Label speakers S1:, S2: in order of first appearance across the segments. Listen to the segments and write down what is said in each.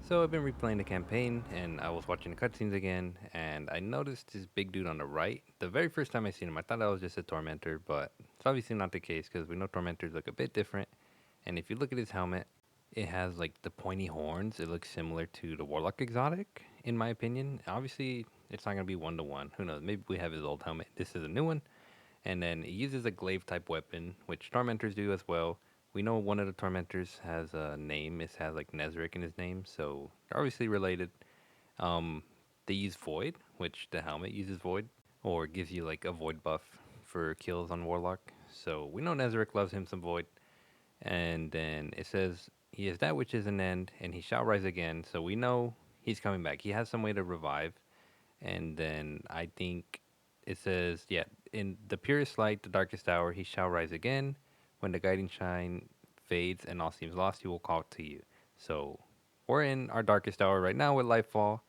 S1: So I've been replaying the campaign, and I was watching the cutscenes again, and I noticed this big dude on the right. The very first time I seen him, I thought that was just a tormentor, but it's obviously not the case because we know tormentors look a bit different. And if you look at his helmet, it has like the pointy horns. It looks similar to the warlock exotic, in my opinion. Obviously, it's not gonna be 1 to 1. Who knows? Maybe we have his old helmet. This is a new one, and then he uses a glaive type weapon, which tormentors do as well. We know one of the tormentors has a name. It has like Nezarec in his name, so they're obviously related. Um, they use Void, which the helmet uses Void, or gives you like a Void buff for kills on Warlock. So we know Nezarec loves him some Void. And then it says, he is that which is an end, and he shall rise again. So we know he's coming back. He has some way to revive. And then I think it says, yeah, in the purest light, the darkest hour, he shall rise again. When the guiding shine fades and all seems lost, he will call to you. So we're in our darkest hour right now with Lightfall.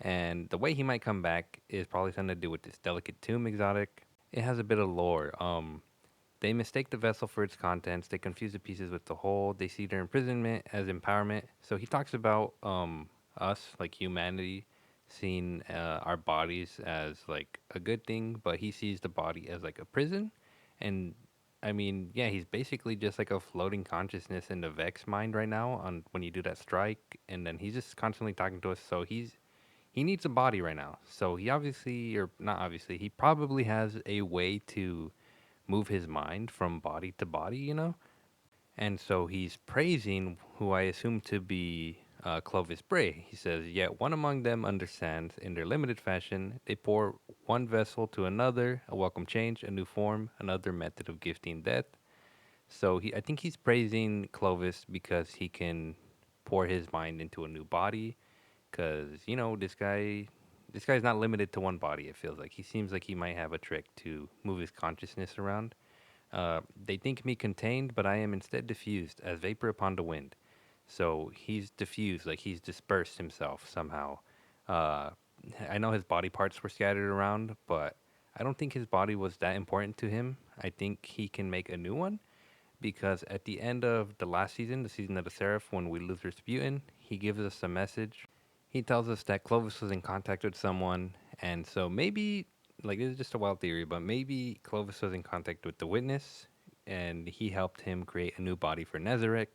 S1: And the way he might come back is probably something to do with this delicate tomb exotic. It has a bit of lore. They mistake the vessel for its contents. They confuse the pieces with the whole. They see their imprisonment as empowerment. So he talks about us, like humanity, seeing our bodies as like a good thing, but he sees the body as like a prison. And I mean, yeah, he's basically just like a floating consciousness in the Vex mind right now on when you do that strike, and then he's just constantly talking to us. So he needs a body right now. So he obviously, or not obviously, he probably has a way to move his mind from body to body. And so he's praising who I assume to be Clovis Bray. He says, yet one among them understands in their limited fashion, they pour one vessel to another, a welcome change, a new form, another method of gifting death. So I think he's praising Clovis because he can pour his mind into a new body. Because this guy's not limited to one body. It feels like he seems like he might have a trick to move his consciousness around. They think me contained, but I am instead diffused as vapor upon the wind. So he's diffused, like he's dispersed himself somehow. Uh, I know his body parts were scattered around, but I don't think his body was that important to him. I think he can make a new one because at the end of the last season, the season of the Seraph, when we lose Rasputin, he gives us a message. He tells us that Clovis was in contact with someone, and so maybe, like, this is just a wild theory, but maybe Clovis was in contact with the witness, and he helped him create a new body for Nezarec.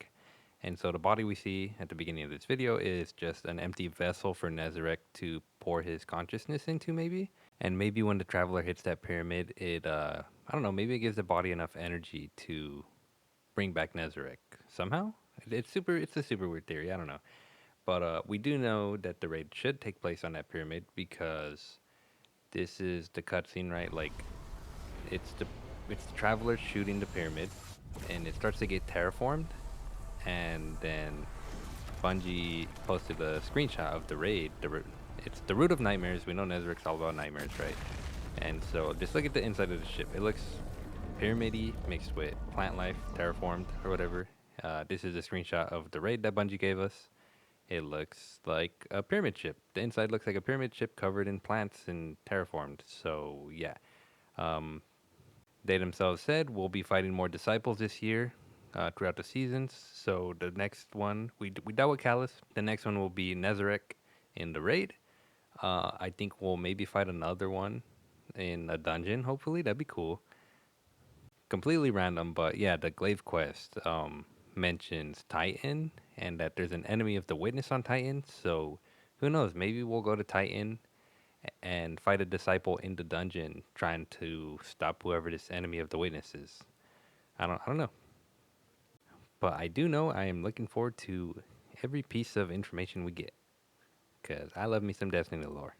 S1: And so the body we see at the beginning of this video is just an empty vessel for Nezarec to pour his consciousness into, maybe. And maybe when the traveler hits that pyramid, I don't know, maybe it gives the body enough energy to bring back Nezarec somehow. It's a super weird theory. I don't know. But we do know that the raid should take place on that pyramid because this is the cutscene, right? Like it's the it's the traveler shooting the pyramid, and it starts to get terraformed, and then Bungie posted a screenshot of the raid. It's the root of nightmares. We know Nezarec's all about nightmares, right? And so just look at the inside of the ship. It looks pyramidy mixed with plant life, terraformed or whatever. This is a screenshot of the raid that Bungie gave us. It looks like a pyramid ship. The inside looks like a pyramid ship covered in plants and terraformed. So yeah, um, they themselves said we'll be fighting more disciples this year throughout the seasons. So the next one we dealt with Callus. The next one will be Nezarec in the raid. I think we'll maybe fight another one in a dungeon. Hopefully that'd be cool. Completely random, but yeah, the glaive quest mentions Titan and that there's an enemy of the witness on Titan. So who knows? Maybe we'll go to Titan and fight a disciple in the dungeon, trying to stop whoever this enemy of the witness is. I don't know, but I do know I am looking forward to every piece of information we get because I love me some Destiny lore.